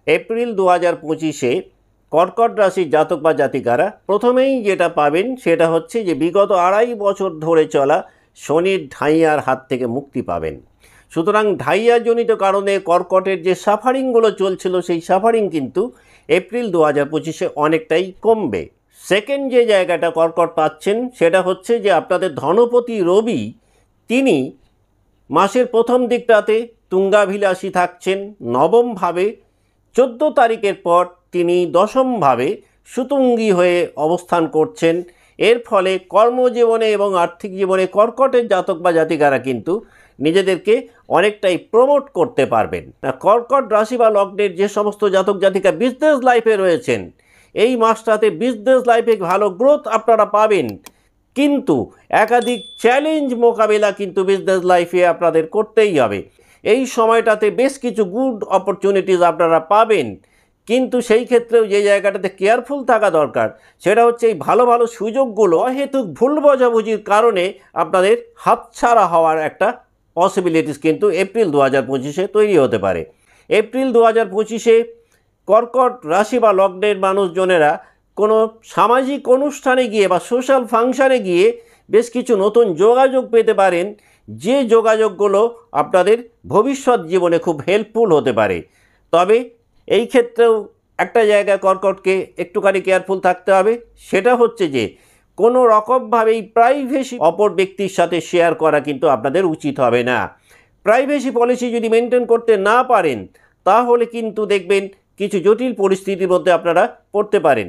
April 2025-এ কর্কট রাশির জাতক বা জাতিকারা প্রথমেই যেটা পাবেন সেটা হচ্ছে যে বিগত 2.5 বছর ধরে চলা শনির ঢাইয়ার হাত থেকে মুক্তি পাবেন। সুতরাং ঢাইয়াজনিত কারণে কর্কটের যে সাফারিংগুলো চলছিল সেই সাফারিং কিন্তু এপ্রিল 2025-এ অনেকটাই কমবে। সেকেন্ড যে জায়গাটা কর্কট পাচ্ছেন সেটা হচ্ছে যে আপনাদের ধনপতি রবি, তিনি মাসের প্রথম দিকটাতে তুঙ্গাভিলাষী থাকছেন নবমভাবে। 14 তারিখের পর তিনি দশমভাবে সুতুঙ্গী হয়ে অবস্থান করছেন। এর ফলে কর্মজীবনে এবং আর্থিক জীবনে কর্কটের জাতক বা জাতিকারা কিন্তু নিজেদেরকে অনেকটাই প্রমোট করতে পারবেন। কর্কট রাশি বা লগ্নের যে সমস্ত জাতক জাতিকা বিজনেস লাইফে রয়েছেন, এই মাসটাতে বিজনেস লাইফে ভালো গ্রোথ আপনারা পাবেন, কিন্তু একাধিক চ্যালেঞ্জ মোকাবেলা কিন্তু বিজনেস লাইফে আপনাদের করতেই হবে। এই সময়টাতে বেশ কিছু গুড অপরচুনিটিস আপনারা পাবেন, কিন্তু সেই ক্ষেত্রেও যে জায়গাটাতে কেয়ারফুল থাকা দরকার সেটা হচ্ছে এই ভালো ভালো সুযোগগুলো অহেতুক ভুল বোঝাবুঝির কারণে আপনাদের হাতছাড়া হওয়ার একটা পসিবিলিটিস কিন্তু এপ্রিল 2025-এ তৈরি হতে পারে। এপ্রিল 2025-এ কর্কট রাশি বা লগ্নের মানুষজনেরা কোনো সামাজিক অনুষ্ঠানে গিয়ে বা সোশ্যাল ফাংশানে গিয়ে বেশ কিছু নতুন যোগাযোগ পেতে পারেন, যে যোগাযোগগুলো আপনাদের ভবিষ্যৎ জীবনে খুব হেল্পফুল হতে পারে। তবে এই ক্ষেত্রেও একটা জায়গায় কর্কটকে একটুখানি কেয়ারফুল থাকতে হবে, সেটা হচ্ছে যে কোনো রকমভাবেই প্রাইভেসি অপর ব্যক্তির সাথে শেয়ার করা কিন্তু আপনাদের উচিত হবে না। প্রাইভেসি পলিসি যদি মেনটেন করতে না পারেন তাহলে কিন্তু দেখবেন কিছু জটিল পরিস্থিতির মধ্যে আপনারা পড়তে পারেন।